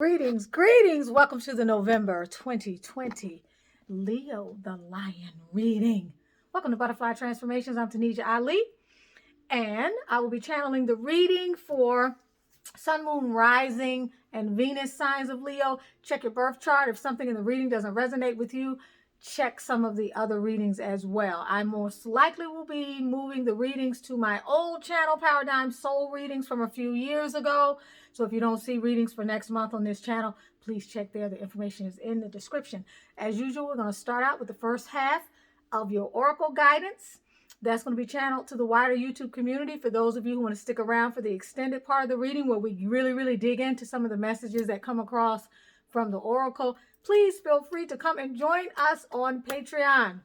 Greetings, greetings. Welcome to the November 2020 Leo the Lion reading. Welcome to Butterfly Transformations. I'm Tanisha Ali, and I will be channeling the reading for Sun, Moon, Rising, and Venus signs of Leo. Check your birth chart. If something in the reading doesn't resonate with you, check some of the other readings as well. I most likely will be moving the readings to my old channel, Paradigm Soul Readings from a few years ago. So if you don't see readings for next month on this channel, please check there. The information is in the description. As usual, we're going to start out with the first half of your oracle guidance. That's going to be channeled to the wider YouTube community for those of you who want to stick around for the extended part of the reading where we really dig into some of the messages that come across from the oracle. Please feel free to come and join us on Patreon.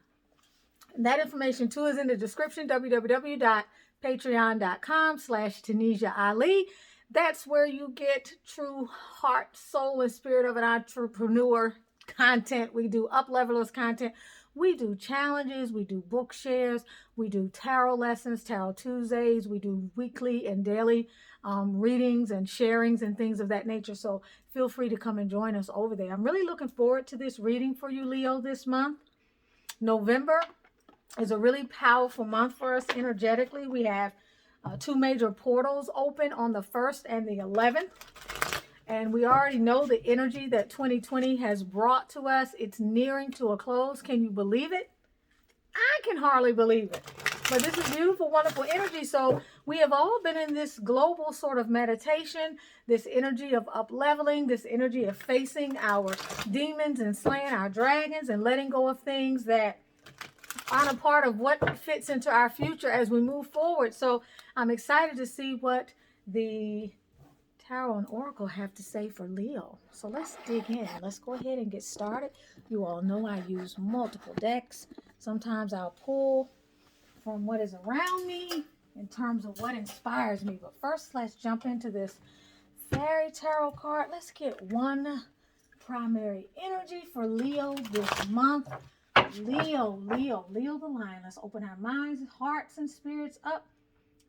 And that information too is in the description, www.patreon.com/Tanisha Ali. That's where you get true heart, soul, and spirit of an entrepreneur content. We do up-levelers content. We do challenges. We do book shares. We do tarot lessons, Tarot Tuesdays. We do weekly and daily readings and sharings and things of that nature. So feel free to come and join us over there. I'm really looking forward to this reading for you, Leo, this month. November is a really powerful month for us energetically. We have two major portals open on the 1st and the 11th. And we already know the energy that 2020 has brought to us. It's nearing to a close. Can you believe it? I can hardly believe it. But this is beautiful, wonderful energy. So we have all been in this global sort of meditation, this energy of up-leveling, this energy of facing our demons and slaying our dragons and letting go of things that aren't a part of what fits into our future as we move forward. So I'm excited to see what the Tarot and Oracle have to say for Leo. So let's dig in. Let's go ahead and get started. You all know I use multiple decks. Sometimes I'll pull from what is around me in terms of what inspires me. But first, let's jump into this Fairy Tarot card. Let's get one primary energy for Leo this month. Leo the Lion. Let's open our minds, hearts, and spirits up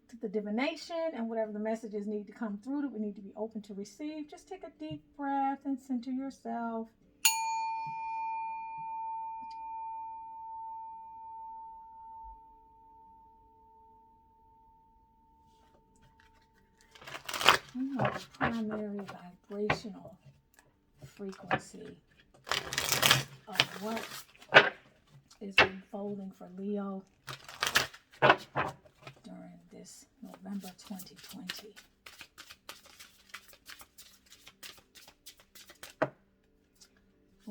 to the divination and whatever the messages need to come through that we need to be open to receive. Just take a deep breath and center yourself. You know, the primary vibrational frequency of what is unfolding for Leo during this November 2020.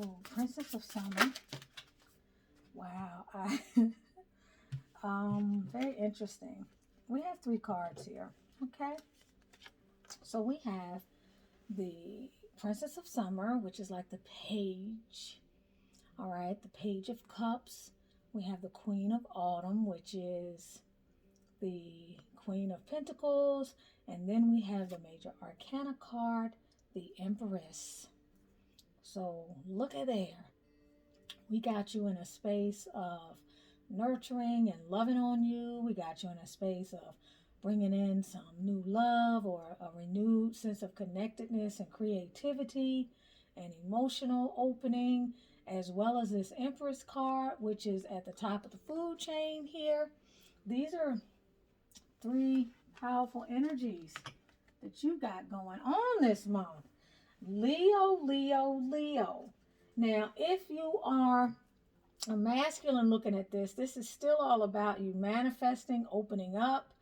Oh, Princess of Summer. Wow. Very interesting. We have 3 cards here. Okay. So we have the Princess of Summer, which is like the page. All right. The Page of Cups. We have the Queen of Autumn, which is the Queen of Pentacles, and then we have the Major Arcana card, the Empress. So look at there. We got you in a space of nurturing and loving on you. We got you in a space of bringing in some new love or a renewed sense of connectedness and creativity and emotional opening, as well as this Empress card, which is at the top of the food chain here. These are 3 powerful energies that you got going on this month. Leo. Now, if you are a masculine looking at this, this is still all about you manifesting, opening up,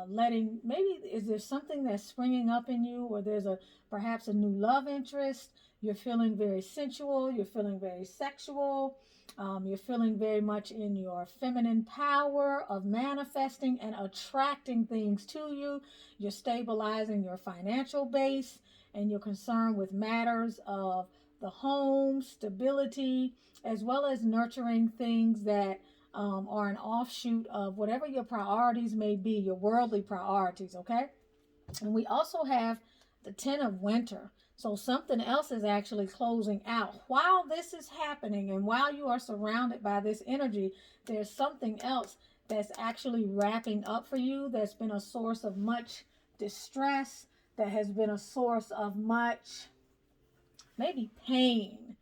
letting, maybe is there something that's springing up in you, or there's perhaps a new love interest. You're feeling very sensual. You're feeling very sexual. You're feeling very much in your feminine power of manifesting and attracting things to you. You're stabilizing your financial base, and you're concerned with matters of the home, stability, as well as nurturing things that are an offshoot of whatever your priorities may be, your worldly priorities, okay? And we also have the 10 of Winter. So something else is actually closing out. While this is happening and while you are surrounded by this energy, there's something else that's actually wrapping up for you that's been a source of much distress, that has been a source of much maybe pain.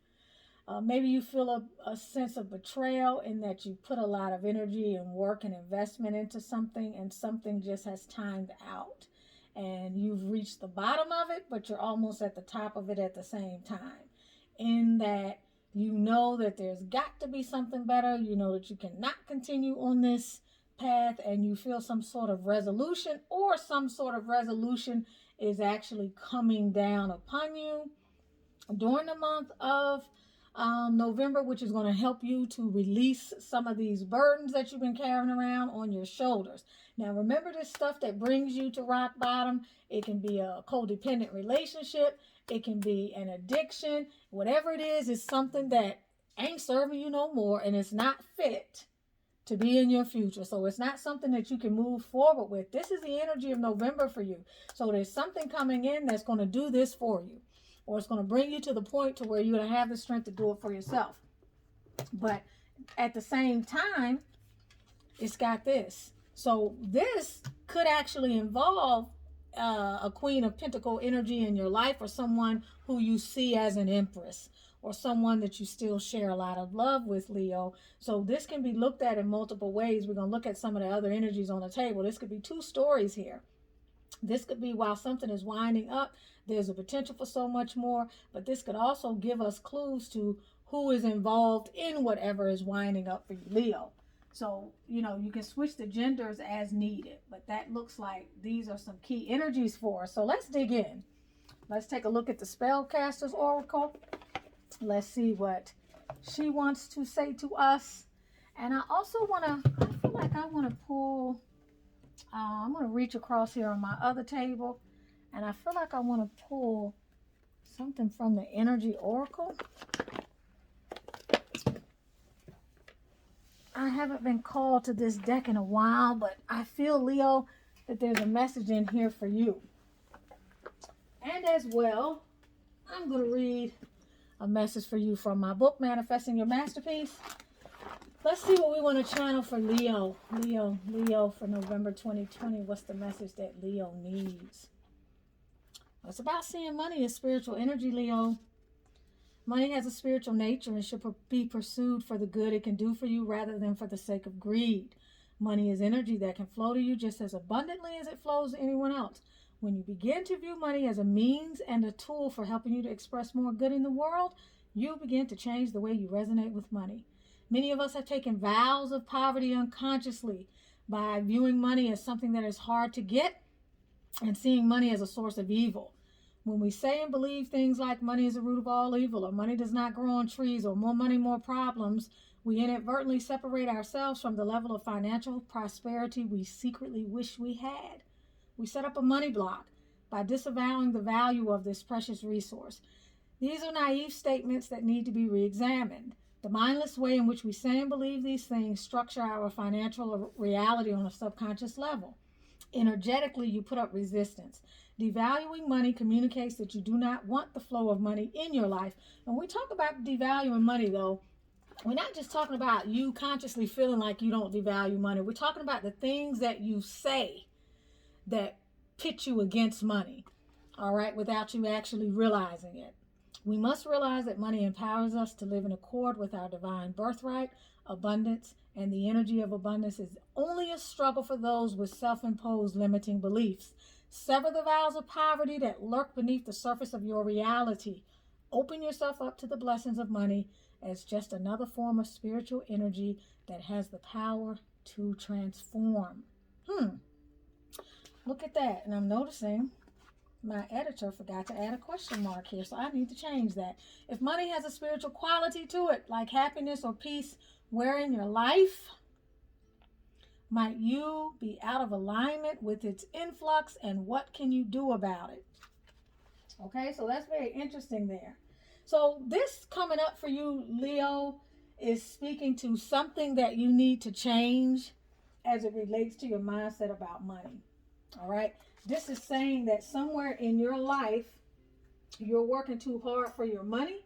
Maybe you feel a sense of betrayal in that you put a lot of energy and work and investment into something, and something just has timed out. And you've reached the bottom of it, but you're almost at the top of it at the same time. In that you know that there's got to be something better. You know that you cannot continue on this path, and you feel some sort of resolution, or some sort of resolution is actually coming down upon you during the month of November, which is going to help you to release some of these burdens that you've been carrying around on your shoulders. Now, remember, this stuff that brings you to rock bottom. It can be a codependent relationship. It can be an addiction. Whatever it is something that ain't serving you no more, and it's not fit to be in your future. So it's not something that you can move forward with. This is the energy of November for you. So there's something coming in that's going to do this for you, or it's going to bring you to the point to where you're going to have the strength to do it for yourself. But at the same time, it's got this. So this could actually involve a Queen of Pentacle energy in your life, or someone who you see as an empress, or someone that you still share a lot of love with, Leo. So this can be looked at in multiple ways. We're going to look at some of the other energies on the table. This could be two stories here. This could be while something is winding up, there's a potential for so much more, but this could also give us clues to who is involved in whatever is winding up for you, Leo. So, you know, you can switch the genders as needed, but that looks like these are some key energies for us. So let's dig in. Let's take a look at the Spellcaster's Oracle. Let's see what she wants to say to us. And I also I feel like I want to pull, I'm going to reach across here on my other table, and I feel like I want to pull something from the Energy Oracle. I haven't been called to this deck in a while, but I feel, Leo, that there's a message in here for you. And as well, I'm going to read a message for you from my book, Manifesting Your Masterpiece. Let's see what we want to channel for Leo. Leo for November 2020. What's the message that Leo needs? It's about seeing money as spiritual energy, Leo. Money has a spiritual nature and should be pursued for the good it can do for you rather than for the sake of greed. Money is energy that can flow to you just as abundantly as it flows to anyone else. When you begin to view money as a means and a tool for helping you to express more good in the world, you begin to change the way you resonate with money. Many of us have taken vows of poverty unconsciously by viewing money as something that is hard to get and seeing money as a source of evil. When we say and believe things like money is the root of all evil, or money does not grow on trees, or more money, more problems, we inadvertently separate ourselves from the level of financial prosperity we secretly wish we had. We set up a money block by disavowing the value of this precious resource. These are naive statements that need to be re-examined. The mindless way in which we say and believe these things structure our financial reality on a subconscious level. Energetically, you put up resistance. Devaluing money communicates that you do not want the flow of money in your life. When we talk about devaluing money, though, we're not just talking about you consciously feeling like you don't devalue money. We're talking about the things that you say that pit you against money, all right, without you actually realizing it. We must realize that money empowers us to live in accord with our divine birthright, abundance, and the energy of abundance is only a struggle for those with self-imposed limiting beliefs. Sever the vows of poverty that lurk beneath the surface of your reality. Open yourself up to the blessings of money as just another form of spiritual energy that has the power to transform. Look at that. And I'm noticing my editor forgot to add a question mark here, so I need to change that. If money has a spiritual quality to it, like happiness or peace, where in your life might you be out of alignment with its influx, and what can you do about it? Okay, so that's very interesting there. So this coming up for you, Leo, is speaking to something that you need to change as it relates to your mindset about money. All right, this is saying that somewhere in your life, you're working too hard for your money,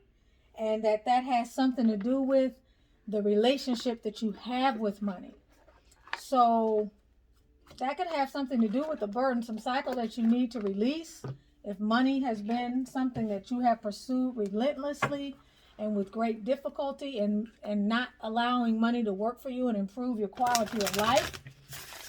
and that has something to do with the relationship that you have with money. So that could have something to do with the burdensome cycle that you need to release If money has been something that you have pursued relentlessly and with great difficulty, and not allowing money to work for you and improve your quality of life,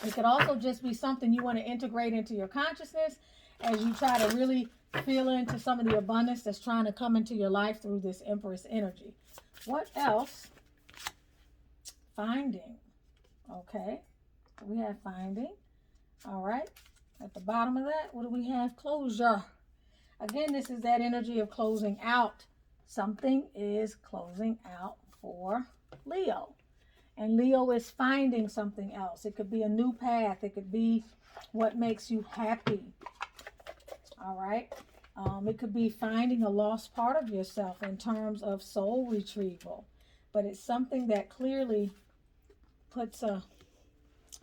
it could also just be something you want to integrate into your consciousness as you try to really feel into some of the abundance that's trying to come into your life through this Empress energy. What else? Finding. Okay, so we have finding. All right, at the bottom of that, what do we have? Closure. Again, this is that energy of closing out. Something is closing out for Leo. And Leo is finding something else. It could be a new path. It could be what makes you happy. All right. It could be finding a lost part of yourself in terms of soul retrieval. But it's something that clearly puts a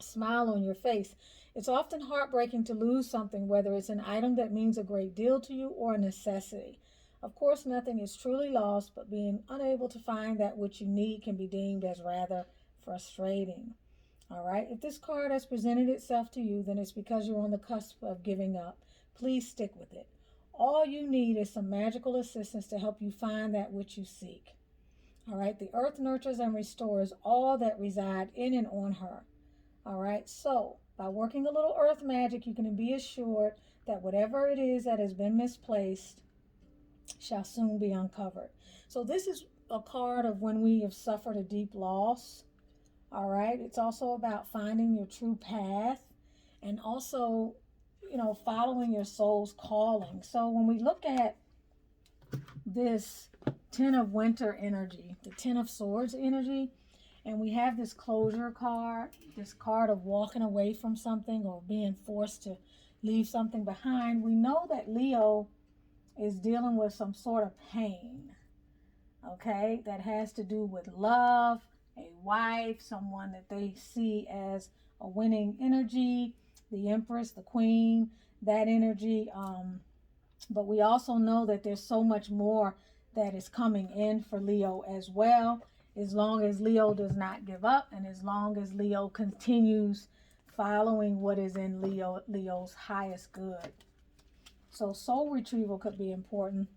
smile on your face. It's often heartbreaking to lose something, whether it's an item that means a great deal to you or a necessity. Of course, nothing is truly lost, but being unable to find that which you need can be deemed as rather frustrating. All right, if this card has presented itself to you, then it's because you're on the cusp of giving up. Please stick with it. All you need is some magical assistance to help you find that which you seek. All right, the earth nurtures and restores all that reside in and on her. All right, so by working a little earth magic, you can be assured that whatever it is that has been misplaced shall soon be uncovered. So this is a card of when we have suffered a deep loss. All right, it's also about finding your true path and also, following your soul's calling. So when we look at this Ten of Winter energy, the Ten of Swords energy, and we have this closure card, this card of walking away from something or being forced to leave something behind, we know that Leo is dealing with some sort of pain, okay, that has to do with love, a wife, someone that they see as a winning energy, the Empress, the Queen, that energy. But we also know that there's so much more that is coming in for Leo as well, as long as Leo does not give up and as long as Leo continues following what is in Leo's highest good. So soul retrieval could be important.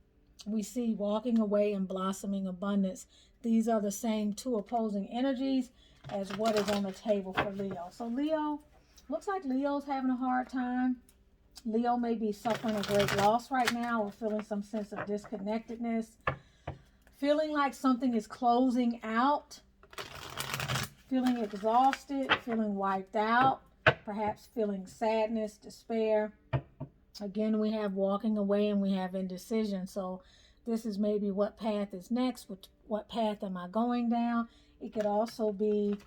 We see walking away and blossoming abundance. These are the same two opposing energies as what is on the table for Leo. So Leo, looks like Leo's having a hard time. Leo may be suffering a great loss right now or feeling some sense of disconnectedness, feeling like something is closing out, feeling exhausted, feeling wiped out, perhaps feeling sadness, despair. Again, we have walking away and we have indecision. So this is maybe what path is next, what path am I going down? It could also be,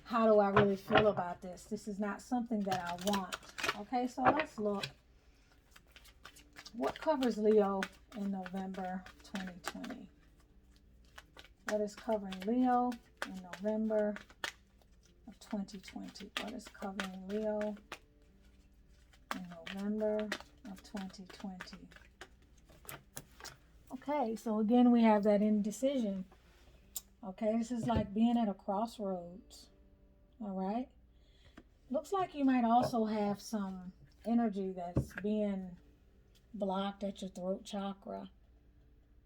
how do I really feel about this? This is not something that I want. Okay, so let's look. What covers Leo in November 2020? What is covering Leo in November of 2020? What is covering Leo in November of 2020? Okay, so again, we have that indecision. Okay, this is like being at a crossroads. All right. Looks like you might also have some energy that's being blocked at your throat chakra.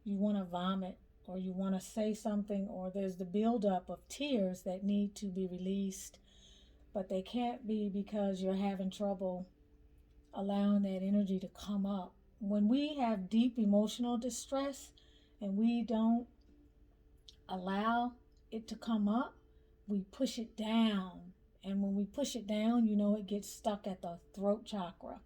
You want to vomit or you want to say something, or there's the buildup of tears that need to be released, but they can't be because you're having trouble allowing that energy to come up. When we have deep emotional distress and we don't allow it to come up, we push it down. And when we push it down, it gets stuck at the throat chakra,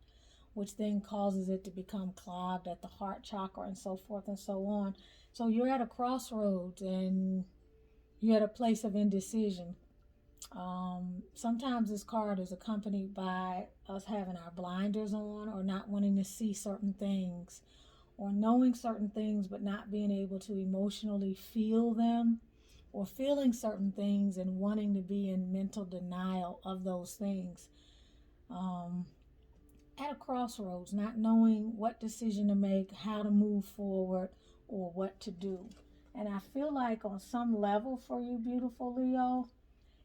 which then causes it to become clogged at the heart chakra and so forth and so on. So you're at a crossroads and you're at a place of indecision. Sometimes this card is accompanied by us having our blinders on or not wanting to see certain things or knowing certain things but not being able to emotionally feel them, or feeling certain things and wanting to be in mental denial of those things. At a crossroads, not knowing what decision to make, how to move forward, or what to do. And I feel like on some level for you, beautiful Leo,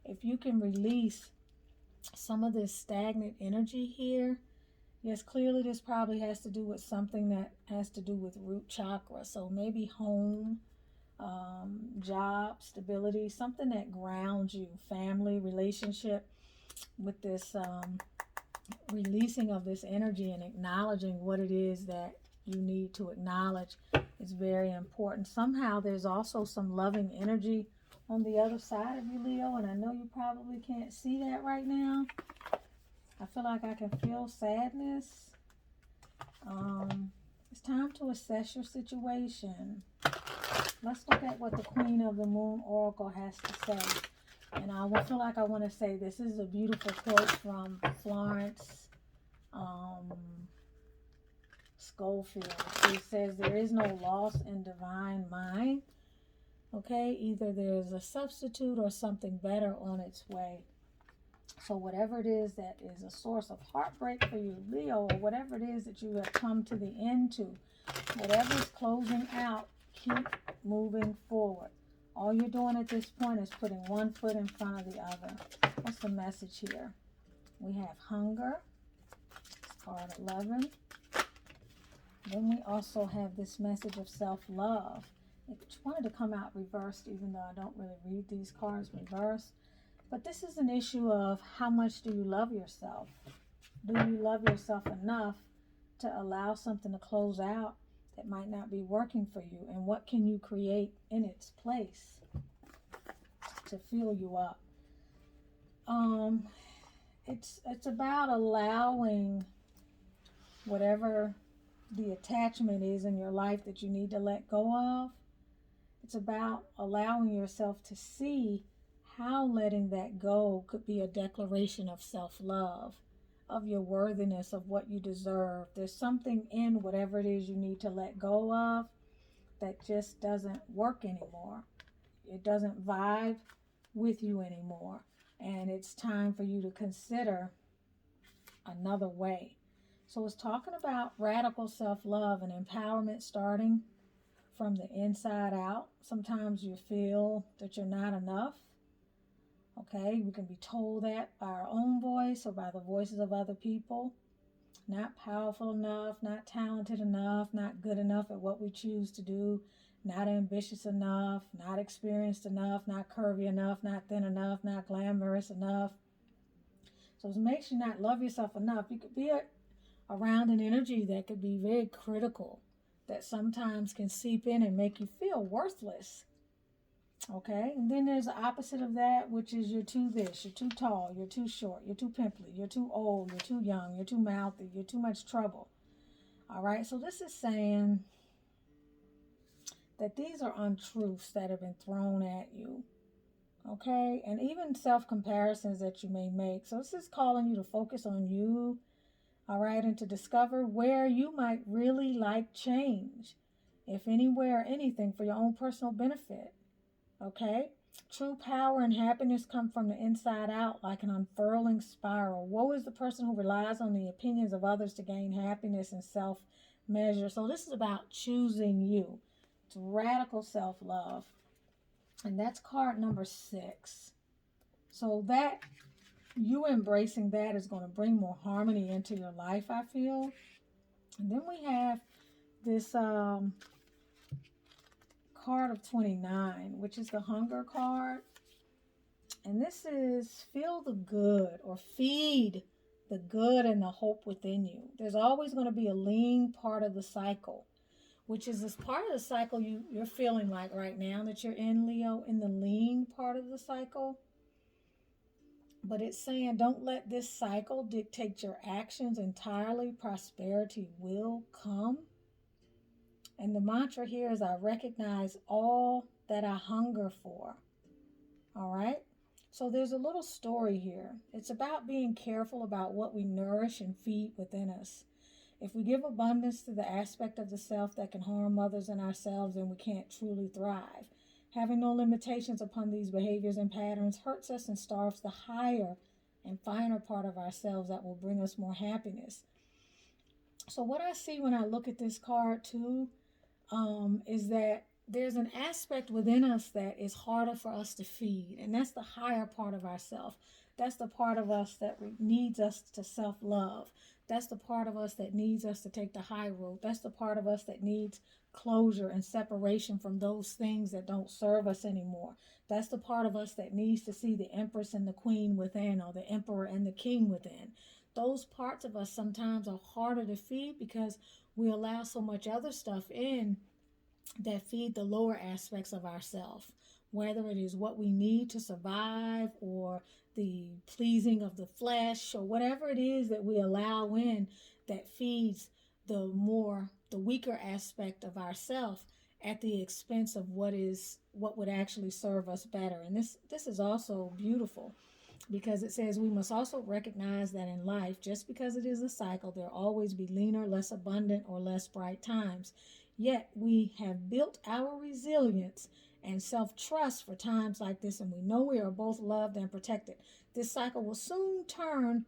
if you can release some of this stagnant energy here, Yes, clearly this probably has to do with something that has to do with root chakra. So maybe home, job, stability, something that grounds you, family, relationship, with this releasing of this energy and acknowledging what it is that you need to acknowledge is very important. Somehow there's also some loving energy on the other side of you, Leo, and I know you probably can't see that right now. I feel like I can feel sadness. It's time to assess your situation. Let's look at what the Queen of the Moon Oracle has to say. And I feel like I want to say this is a beautiful quote from Florence Schofield. She says, there is no loss in divine mind. Okay, either there's a substitute or something better on its way. So whatever it is that is a source of heartbreak for you, Leo, or whatever it is that you have come to the end to, whatever's closing out, keep moving forward. All you're doing at this point is putting one foot in front of the other. What's the message here? We have hunger. It's card 11. Then we also have this message of self-love. It wanted to come out reversed, even though I don't really read these cards reversed. But this is an issue of how much do you love yourself? Do you love yourself enough to allow something to close out that might not be working for you? And what can you create in its place to fill you up? It's about allowing whatever the attachment is in your life that you need to let go of. It's about allowing yourself to see how letting that go could be a declaration of self-love, of your worthiness, of what you deserve. There's something in whatever it is you need to let go of that just doesn't work anymore. It doesn't vibe with you anymore. And it's time for you to consider another way. So it's talking about radical self-love and empowerment starting from the inside out. Sometimes you feel that you're not enough. Okay, we can be told that by our own voice or by the voices of other people. Not powerful enough, not talented enough, not good enough at what we choose to do, not ambitious enough, not experienced enough, not curvy enough, not thin enough, not glamorous enough. So it makes you not love yourself enough. You could be around an energy that could be very critical, that sometimes can seep in and make you feel worthless. Okay, and then there's the opposite of that, which is you're too this, you're too tall, you're too short, you're too pimply, you're too old, you're too young, you're too mouthy, you're too much trouble. All right, so this is saying that these are untruths that have been thrown at you. Okay, and even self-comparisons that you may make. So this is calling you to focus on you, all right, and to discover where you might really like change, if anywhere or anything, for your own personal benefit. Okay? True power and happiness come from the inside out like an unfurling spiral. Woe is the person who relies on the opinions of others to gain happiness and self-measure. So this is about choosing you. It's radical self-love. And that's card number 6. So that you embracing that is going to bring more harmony into your life, I feel. And then we have this card of 29, which is the hunger card. And this is feel the good, or feed the good and the hope within you. There's always going to be a lean part of the cycle, which is this part of the cycle you're feeling like right now that you're in, Leo, in the lean part of the cycle. But it's saying don't let this cycle dictate your actions entirely. Prosperity will come. And the mantra here is I recognize all that I hunger for. All right? So there's a little story here. It's about being careful about what we nourish and feed within us. If we give abundance to the aspect of the self that can harm others and ourselves, then we can't truly thrive. Having no limitations upon these behaviors and patterns hurts us and starves the higher and finer part of ourselves that will bring us more happiness. So what I see when I look at this card too, is that there's an aspect within us that is harder for us to feed, and that's the higher part of ourself. That's the part of us that needs us to self-love. That's the part of us that needs us to take the high road. That's the part of us that needs closure and separation from those things that don't serve us anymore. That's the part of us that needs to see the empress and the queen within, or the emperor and the king within. Those parts of us sometimes are harder to feed because we allow so much other stuff in that feed the lower aspects of ourself, whether it is what we need to survive, or the pleasing of the flesh, or whatever it is that we allow in that feeds the weaker aspect of ourself at the expense of what would actually serve us better. And this is also beautiful, because it says we must also recognize that in life, just because it is a cycle, there'll always be leaner, less abundant, or less bright times. Yet we have built our resilience and self-trust for times like this, and we know we are both loved and protected. This cycle will soon turn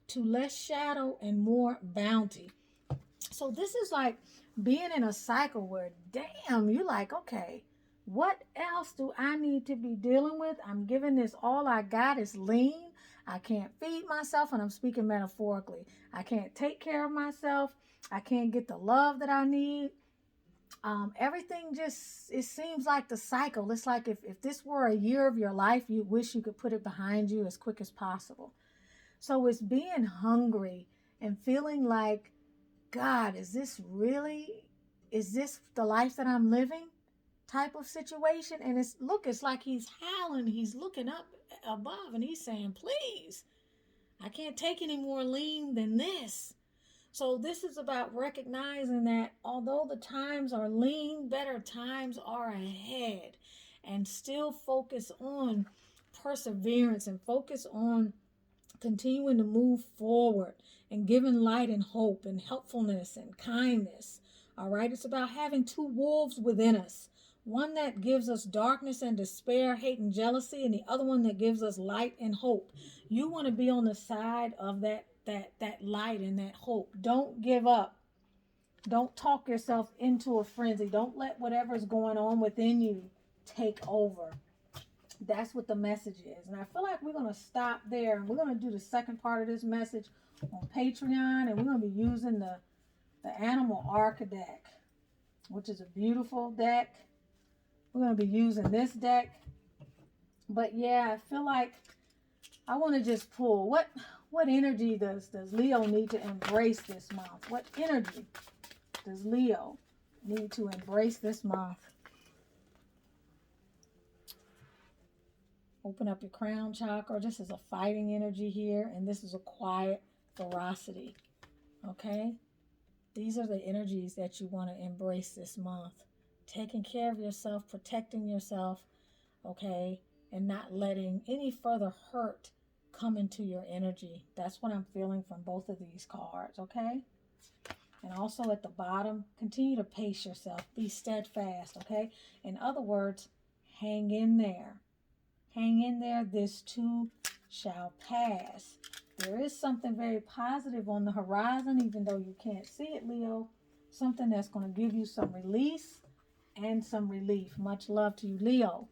to less shadow and more bounty. So this is like being in a cycle where, damn, you're like, okay, what else do I need to be dealing with? I'm giving this all I got is lean. I can't feed myself, and I'm speaking metaphorically. I can't take care of myself. I can't get the love that I need. Everything just, it seems like the cycle. It's like if this were a year of your life, you wish you could put it behind you as quick as possible. So it's being hungry and feeling like, God, is this the life that I'm living type of situation? And it's like he's howling, he's looking up above, and he's saying, please, I can't take any more lean than this. So this is about recognizing that although the times are lean, better times are ahead, and still focus on perseverance and focus on continuing to move forward and giving light and hope and helpfulness and kindness. All right, it's about having two wolves within us. One that gives us darkness and despair, hate and jealousy, and the other one that gives us light and hope. You want to be on the side of that light and that hope. Don't give up. Don't talk yourself into a frenzy. Don't let whatever's going on within you take over. That's what the message is. And I feel like we're going to stop there, and we're going to do the second part of this message on Patreon, and we're going to be using the Animal Arc deck, which is a beautiful deck. We're going to be using this deck. But yeah, I feel like I want to just pull. What energy does Leo need to embrace this month? What energy does Leo need to embrace this month? Open up your crown chakra. This is a fighting energy here, and this is a quiet ferocity. Okay? These are the energies that you want to embrace this month. Taking care of yourself, protecting yourself, okay? And not letting any further hurt come into your energy. That's what I'm feeling from both of these cards, okay? And also at the bottom, continue to pace yourself. Be steadfast, okay? In other words, hang in there. Hang in there. This too shall pass. There is something very positive on the horizon, even though you can't see it, Leo. Something that's going to give you some release and some relief. Much love to you, Leo.